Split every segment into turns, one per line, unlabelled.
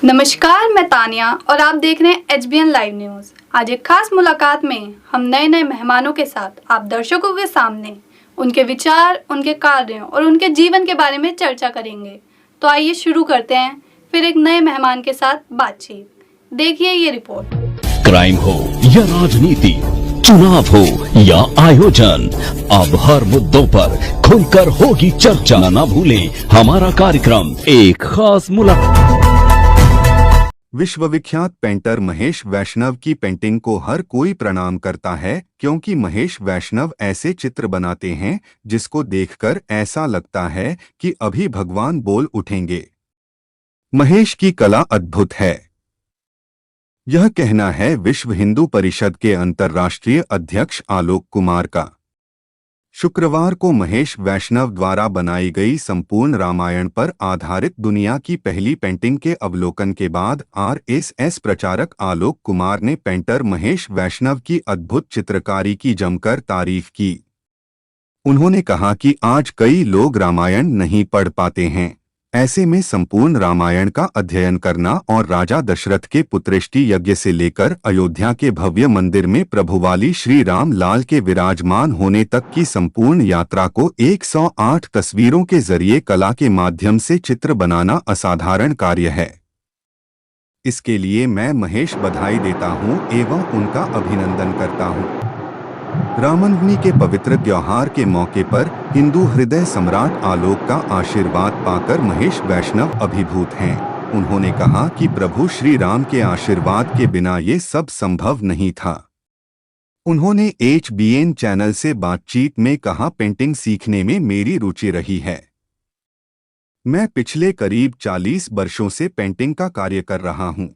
नमस्कार, मैं तानिया और आप देख रहे हैं HBN लाइव न्यूज़। आज एक खास मुलाकात में हम नए मेहमानों के साथ आप दर्शकों के सामने उनके विचार, उनके कार्यों और उनके जीवन के बारे में चर्चा करेंगे। तो आइए शुरू करते हैं फिर एक नए मेहमान के साथ बातचीत। देखिए ये रिपोर्ट।
क्राइम हो या राजनीति, चुनाव हो या आयोजन, अब हर मुद्दों पर खुलकर होगी चर्चा। न भूलें हमारा कार्यक्रम एक खास मुलाकात।
विश्वविख्यात पेंटर महेश वैष्णव की पेंटिंग को हर कोई प्रणाम करता है, क्योंकि महेश वैष्णव ऐसे चित्र बनाते हैं जिसको देखकर ऐसा लगता है कि अभी भगवान बोल उठेंगे। महेश की कला अद्भुत है, यह कहना है विश्व हिंदू परिषद के अंतर्राष्ट्रीय अध्यक्ष आलोक कुमार का। शुक्रवार को महेश वैष्णव द्वारा बनाई गई संपूर्ण रामायण पर आधारित दुनिया की पहली पेंटिंग के अवलोकन के बाद RSS प्रचारक आलोक कुमार ने पेंटर महेश वैष्णव की अद्भुत चित्रकारी की जमकर तारीफ की। उन्होंने कहा कि आज कई लोग रामायण नहीं पढ़ पाते हैं, ऐसे में संपूर्ण रामायण का अध्ययन करना और राजा दशरथ के पुत्रेष्टि यज्ञ से लेकर अयोध्या के भव्य मंदिर में प्रभुवाली श्री राम लाल के विराजमान होने तक की संपूर्ण यात्रा को 108 तस्वीरों के जरिए कला के माध्यम से चित्र बनाना असाधारण कार्य है। इसके लिए मैं महेश बधाई देता हूं एवं उनका अभिनंदन करता हूं। रामनवमी के पवित्र त्योहार के मौके पर हिंदू हृदय सम्राट आलोक का आशीर्वाद पाकर महेश वैष्णव अभिभूत हैं। उन्होंने कहा कि प्रभु श्री राम के आशीर्वाद के बिना ये सब संभव नहीं था। उन्होंने HBN चैनल से बातचीत में कहा, पेंटिंग सीखने में मेरी रुचि रही है। मैं पिछले करीब 40 वर्षों से पेंटिंग का कार्य कर रहा हूं।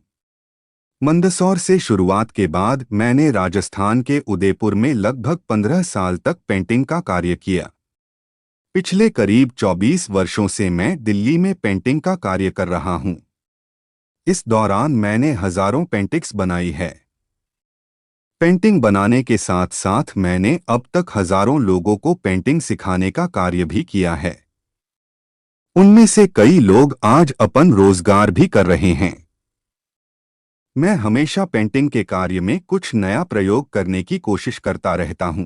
मंदसौर से शुरुआत के बाद मैंने राजस्थान के उदयपुर में लगभग 15 साल तक पेंटिंग का कार्य किया। पिछले करीब 24 वर्षों से मैं दिल्ली में पेंटिंग का कार्य कर रहा हूं। इस दौरान मैंने हजारों पेंटिंग्स बनाई है। पेंटिंग बनाने के साथ साथ मैंने अब तक हजारों लोगों को पेंटिंग सिखाने का कार्य भी किया है। उनमें से कई लोग आज अपन रोजगार भी कर रहे हैं। मैं हमेशा पेंटिंग के कार्य में कुछ नया प्रयोग करने की कोशिश करता रहता हूं।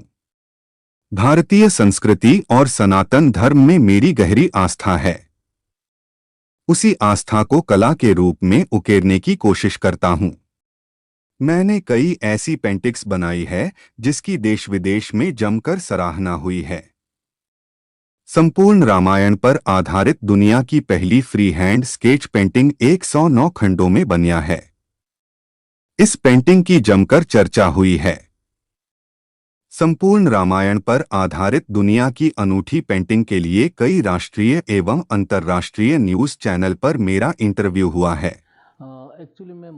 भारतीय संस्कृति और सनातन धर्म में मेरी गहरी आस्था है। उसी आस्था को कला के रूप में उकेरने की कोशिश करता हूं। मैंने कई ऐसी पेंटिंग्स बनाई है जिसकी देश विदेश में जमकर सराहना हुई है। संपूर्ण रामायण पर आधारित दुनिया की पहली फ्री हैंड स्केच पेंटिंग 109 खंडों में बनिया है। इस पेंटिंग की जमकर चर्चा हुई है। संपूर्ण रामायण पर आधारित दुनिया की अनूठी पेंटिंग के लिए कई राष्ट्रीय एवं अंतर्राष्ट्रीय न्यूज चैनल पर मेरा इंटरव्यू हुआ है।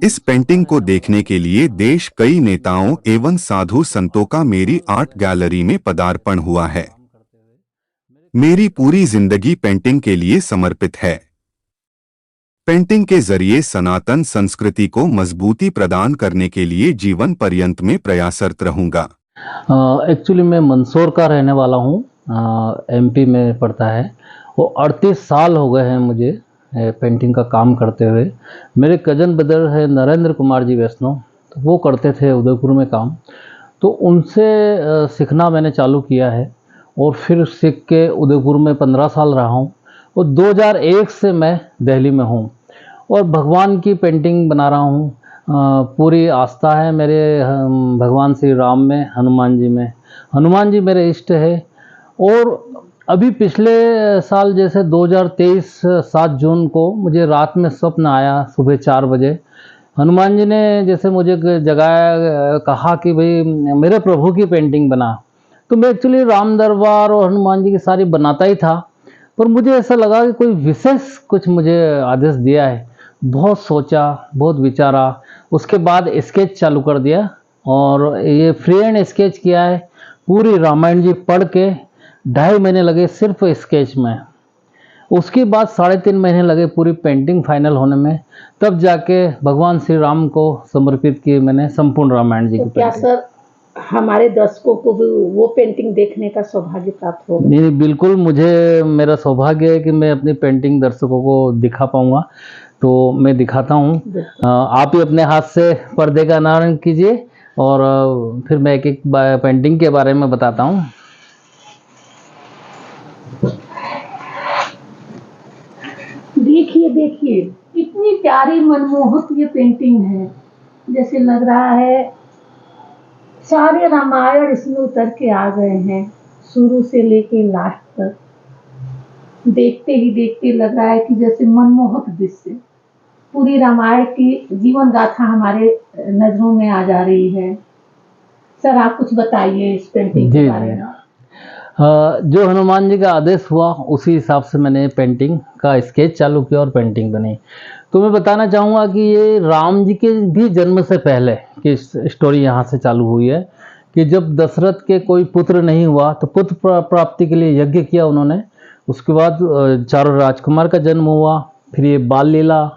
इस पेंटिंग को देखने के लिए देश कई नेताओं एवं साधु संतों का मेरी आर्ट गैलरी में पदार्पण हुआ है। मेरी पूरी जिंदगी पेंटिंग के लिए समर्पित है। पेंटिंग के जरिए सनातन संस्कृति को मजबूती प्रदान करने के लिए जीवन पर्यंत में प्रयासरत रहूंगा।
एक्चुअली मैं मंदसौर का रहने वाला हूँ, MP में पड़ता है। वो 38 साल हो गए हैं मुझे पेंटिंग का काम करते हुए। मेरे कजन ब्रदर है नरेंद्र कुमार जी वैष्णव, तो वो करते थे उदयपुर में काम, तो उनसे सीखना मैंने चालू किया है और फिर सीख के उदयपुर में 15 साल रहा हूँ और 2001 से मैं दिल्ली में हूँ और भगवान की पेंटिंग बना रहा हूँ। पूरी आस्था है मेरे भगवान श्री राम में, हनुमान जी में। हनुमान जी मेरे इष्ट है। और अभी पिछले साल जैसे 2023 7 जून को मुझे रात में स्वप्न आया सुबह 4 बजे। हनुमान जी ने जैसे मुझे जगाया, कहा कि भाई मेरे प्रभु की पेंटिंग बना। तो मैं एक्चुअली राम दरबार और हनुमान जी की सारी बनाता ही था, पर मुझे ऐसा लगा कि कोई विशेष कुछ मुझे आदेश दिया है। बहुत सोचा, बहुत विचारा, उसके बाद स्केच चालू कर दिया और ये फ्री हैंड स्केच किया है। पूरी रामायण जी पढ़ के 2.5 महीने लगे सिर्फ स्केच में। उसके बाद 3.5 महीने लगे पूरी पेंटिंग फाइनल होने में। तब जाके भगवान श्री राम को समर्पित की मैंने संपूर्ण रामायण जी की
क्या सर हमारे दर्शकों को भी वो पेंटिंग देखने का सौभाग्य प्राप्त होगा?
नहीं, बिल्कुल, मुझे मेरा सौभाग्य है कि मैं अपनी पेंटिंग दर्शकों को दिखा पाऊंगा। तो मैं दिखाता हूँ। आप ही अपने हाथ से पर्दे का अनावरण कीजिए और फिर मैं एक एक पेंटिंग के बारे में बताता हूँ।
देखिए देखिए, इतनी प्यारी मनमोहक ये पेंटिंग है, जैसे लग रहा है सारे रामायण इसमें उतर के आ गए हैं, शुरू से लेके लास्ट तक। देखते ही देखते लग रहा है कि जैसे मनमोहक दृश्य, पूरी रामायण की जीवन गाथा हमारे नजरों में आ जा रही है। सर आप कुछ बताइए इस पेंटिंग के बारे में।
जो हनुमान जी का आदेश हुआ उसी हिसाब से मैंने पेंटिंग का स्केच चालू किया और पेंटिंग बनी। तो मैं बताना चाहूँगा कि ये राम जी के भी जन्म से पहले की स्टोरी यहाँ से चालू हुई है कि जब दशरथ के कोई पुत्र नहीं हुआ तो पुत्र प्राप्ति के लिए यज्ञ किया उन्होंने। उसके बाद चारों राजकुमार का जन्म हुआ, फिर ये बाल लीला,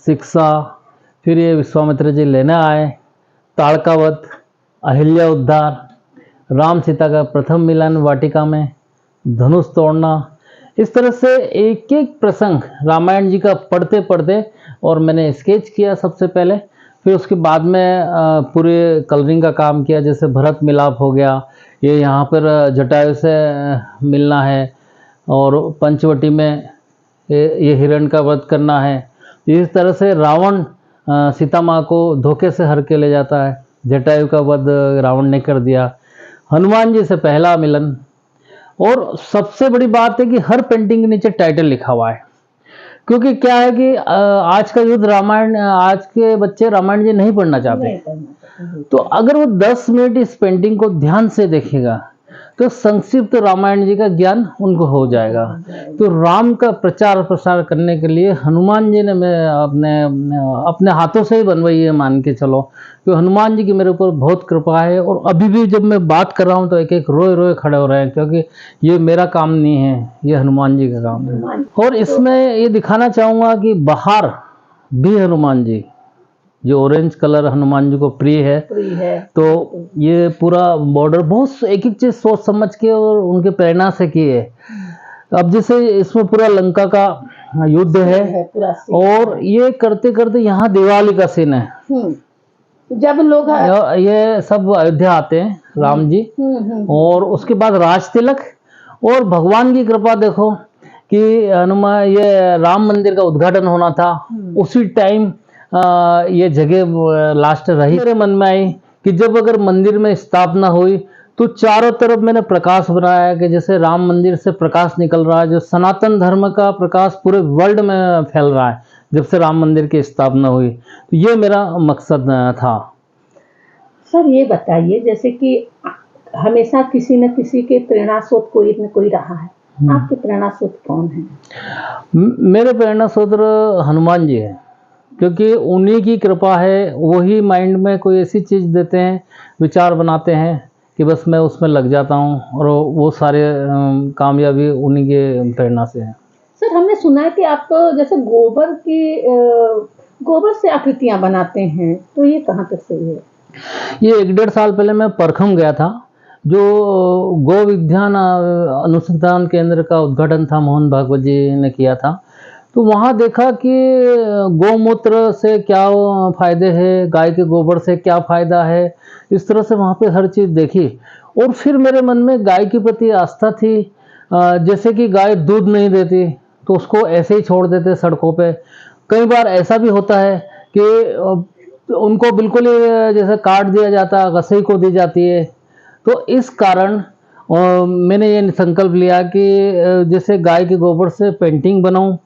शिक्षा, फिर ये विश्वामित्र जी लेने आए, ताड़कावध, अहिल्या उद्धार, राम सीता का प्रथम मिलन वाटिका में, धनुष तोड़ना। इस तरह से एक एक प्रसंग रामायण जी का पढ़ते पढ़ते और मैंने स्केच किया सबसे पहले, फिर उसके बाद में पूरे कलरिंग का काम किया। जैसे भरत मिलाप हो गया, ये यहाँ पर जटायु से मिलना है, और पंचवटी में ये हिरण का वध करना है। इस तरह से रावण सीता माँ को धोखे से हर के ले जाता है, जटायु का वध रावण ने कर दिया, हनुमान जी से पहला मिलन। और सबसे बड़ी बात है कि हर पेंटिंग के नीचे टाइटल लिखा हुआ है, क्योंकि क्या है कि आज का युद्ध रामायण, आज के बच्चे रामायण जी नहीं पढ़ना चाहते। तो अगर वो 10 मिनट इस पेंटिंग को ध्यान से देखेगा तो संक्षिप्त रामायण जी का ज्ञान उनको हो जाएगा। तो राम का प्रचार प्रसार करने के लिए हनुमान जी ने मैं अपने हाथों से ही बनवाई है, मान के चलो। तो हनुमान जी की मेरे ऊपर बहुत कृपा है, और अभी भी जब मैं बात कर रहा हूँ तो एक एक रोए रोए खड़े हो रहे हैं, क्योंकि ये मेरा काम नहीं है, ये हनुमान जी का काम है। और इसमें ये दिखाना चाहूँगा कि बाहर भी हनुमान जी, जो ऑरेंज कलर हनुमान जी को प्रिय है, तो ये पूरा बॉर्डर बहुत एक एक चीज सोच समझ के और उनके प्रेरणा से की है। अब जैसे इसमें पूरा लंका का युद्ध है, और ये करते करते यहाँ दिवाली का सीन है,
जब लोग
ये सब अयोध्या आते हैं राम जी, और उसके बाद राज तिलक, और भगवान की कृपा देखो कि हनुमान, ये राम मंदिर का उद्घाटन होना था, उसी टाइम ये जगह लास्ट रही। मेरे मन में आई कि जब अगर मंदिर में स्थापना हुई तो चारों तरफ मैंने प्रकाश बनाया है कि जैसे राम मंदिर से प्रकाश निकल रहा है, जो सनातन धर्म का प्रकाश पूरे वर्ल्ड में फैल रहा है जब से राम मंदिर की स्थापना हुई। तो ये मेरा मकसद था।
सर ये बताइए, जैसे कि हमेशा किसी न किसी के प्रेरणा स्रोत कोई न कोई रहा है, आपके प्रेरणा स्रोत कौन है?
मेरे प्रेरणा स्रोत हनुमान जी है, क्योंकि उन्हीं की कृपा है, वही माइंड में कोई ऐसी चीज़ देते हैं, विचार बनाते हैं कि बस मैं उसमें लग जाता हूँ, और वो सारे कामयाबी उन्हीं के प्रेरणा से है।
सर हमने सुना है कि आप जैसे गोबर से आकृतियाँ बनाते हैं, तो ये कहाँ तक सही है?
ये 1-1.5 साल पहले मैं परखम गया था, जो गो विज्ञान अनुसंधान केंद्र का उद्घाटन था, मोहन भागवत जी ने किया था। तो वहाँ देखा कि गौमूत्र से क्या फायदे हैं, गाय के गोबर से क्या फायदा है, इस तरह से वहाँ पे हर चीज़ देखी। और फिर मेरे मन में गाय के प्रति आस्था थी। जैसे कि गाय दूध नहीं देती तो उसको ऐसे ही छोड़ देते सड़कों पे। कई बार ऐसा भी होता है कि उनको बिल्कुल ही जैसे काट दिया जाता, गसई को दी जाती है। तो इस कारण मैंने ये संकल्प लिया कि जैसे गाय के गोबर से पेंटिंग बनाऊं।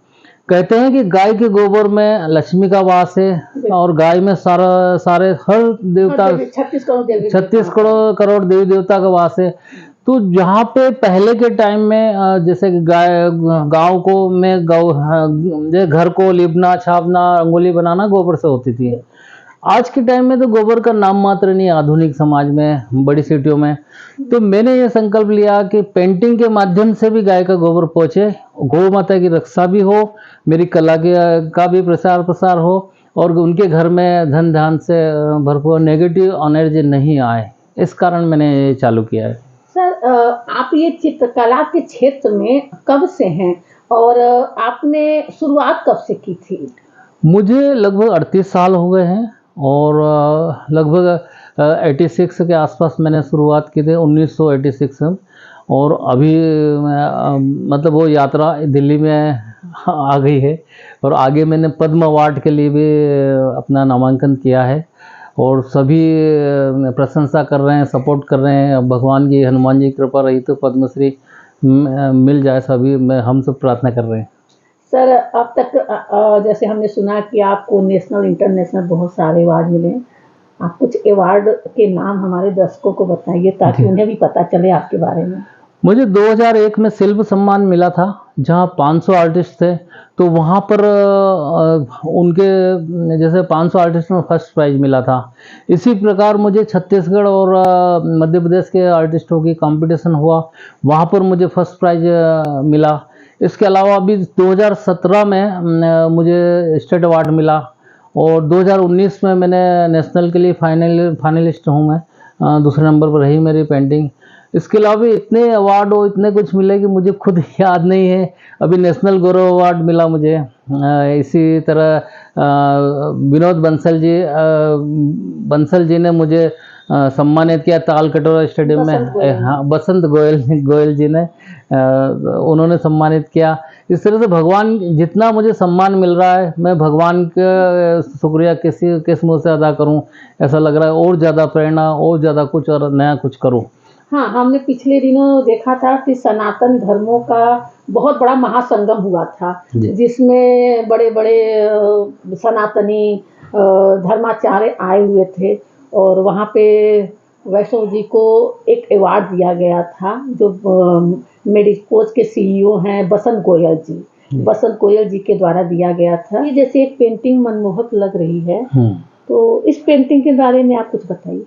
कहते हैं कि गाय के गोबर में लक्ष्मी का वास है, और गाय में सारे हर देवता 36 करोड़ देवी देवता का वास है। तो जहाँ पे पहले के टाइम में जैसे गाँव को में घर को लिपना, छापना, रंगोली बनाना गोबर से होती थी। आज के टाइम में तो गोबर का नाम मात्र नहीं, आधुनिक समाज में, बड़ी सिटियों में। तो मैंने ये संकल्प लिया कि पेंटिंग के माध्यम से भी गाय का गोबर पहुँचे, गौ माता की रक्षा भी हो, मेरी कला का भी प्रसार हो, और उनके घर में धन धान से भरपूर नेगेटिव एनर्जी नहीं आए। इस कारण मैंने ये चालू किया है।
सर आप ये चित्रकला के क्षेत्र में कब से हैं, और आपने शुरुआत कब से की थी?
मुझे लगभग 38 साल हो गए हैं और लगभग 86 के आसपास मैंने शुरुआत की थी, 1986 में। और अभी मतलब वो यात्रा दिल्ली में आ गई है और आगे मैंने पद्म अवार्ड के लिए भी अपना नामांकन किया है और सभी प्रशंसा कर रहे हैं, सपोर्ट कर रहे हैं। अब भगवान की, हनुमान जी की कृपा रही तो पद्मश्री मिल जाए, सभी मैं हम सब प्रार्थना कर रहे हैं।
सर, अब तक जैसे हमने सुना कि आपको नेशनल इंटरनेशनल बहुत सारे अवार्ड मिले हैं। आप कुछ अवार्ड के नाम हमारे दर्शकों को बताइए ताकि उन्हें भी पता चले आपके बारे में।
मुझे 2001 में शिल्प सम्मान मिला था, जहाँ 500 आर्टिस्ट थे। तो वहाँ पर उनके जैसे 500 आर्टिस्ट में फर्स्ट प्राइज मिला था। इसी प्रकार मुझे छत्तीसगढ़ और मध्य प्रदेश के आर्टिस्टों की कंपटीशन हुआ, वहाँ पर मुझे फर्स्ट प्राइज मिला। इसके अलावा अभी 2017 में मुझे स्टेट अवार्ड मिला और 2019 में मैंने नेशनल के लिए फाइनलिस्ट हूँ मैं, दूसरे नंबर पर रही मेरी पेंटिंग। इसके अलावा भी इतने अवार्ड और इतने कुछ मिले कि मुझे खुद याद नहीं है। अभी नेशनल गौरव अवार्ड मिला मुझे। इसी तरह विनोद बंसल जी ने मुझे सम्मानित किया ताल कटोरा स्टेडियम में। हाँ, बसंत गोयल जी ने उन्होंने सम्मानित किया। इस तरह से भगवान जितना मुझे सम्मान मिल रहा है, मैं भगवान का शुक्रिया किस मुँह से अदा करूं, ऐसा लग रहा है। और ज़्यादा प्रेरणा और ज़्यादा कुछ और नया कुछ करूं।
हाँ, हमने पिछले दिनों देखा था कि सनातन धर्मों का बहुत बड़ा महासंगम हुआ था, जिसमें बड़े बड़े सनातनी धर्माचार्य आए हुए थे और वहाँ पे वैष्णव जी को एक अवार्ड दिया गया था, जो मेडिकोज के सीईओ हैं बसंत गोयल जी के द्वारा दिया गया था। ये जैसे एक पेंटिंग मनमोहक लग रही है, तो इस पेंटिंग के बारे में आप कुछ बताइए।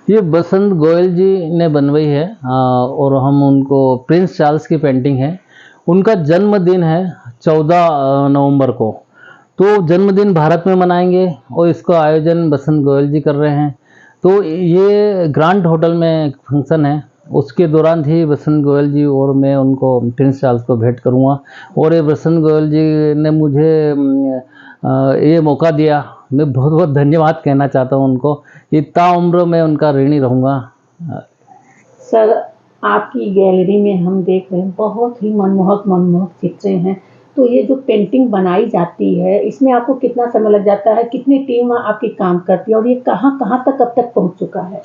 ये बसंत गोयल जी ने बनवाई है और हम उनको प्रिंस चार्ल्स की पेंटिंग है। उनका जन्मदिन है 14 नवंबर को, तो जन्मदिन भारत में मनाएंगे और इसका आयोजन बसंत गोयल जी कर रहे हैं। तो ये ग्रांट होटल में फंक्शन है, उसके दौरान ही बसंत गोयल जी और मैं उनको प्रिंस चार्ल्स को भेंट करूँगा। और ये बसंत गोयल जी ने मुझे ये मौका दिया, मैं बहुत बहुत धन्यवाद कहना चाहता हूँ उनको। इतना उम्र में उनका ऋणी रहूँगा।
सर, आपकी गैलरी में हम देख रहे हैं बहुत ही मनमोहक चित्रें हैं। तो ये जो पेंटिंग बनाई जाती है, इसमें आपको कितना समय लग जाता है, कितनी टीम आपकी काम करती है और ये कहाँ कहाँ तक अब तक पहुँच चुका है?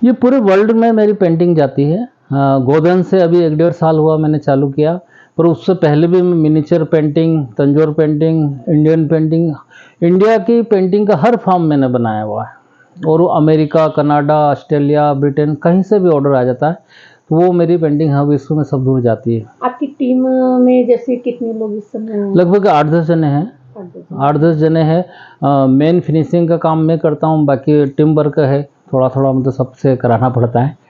ये पूरे वर्ल्ड में मेरी पेंटिंग जाती है। गोधन से अभी 1-1.5 साल हुआ मैंने चालू किया, पर उससे पहले भी मैं miniature painting, Tanjore painting, Indian painting, India की पेंटिंग का हर फॉर्म मैंने बनाया हुआ है। और वो अमेरिका, कनाडा, ऑस्ट्रेलिया, ब्रिटेन कहीं से भी ऑर्डर आ जाता है तो वो मेरी पेंटिंग हर विश्व में सब दूर जाती है।
आपकी टीम में जैसे कितने लोग इस समय?
लगभग 8-10 जने हैं। 8-10 जने हैं। मेन फिनिशिंग का काम मैं करता हूँ, बाकी टीम वर्क है, थोड़ा थोड़ा मतलब सबसे कराना पड़ता है।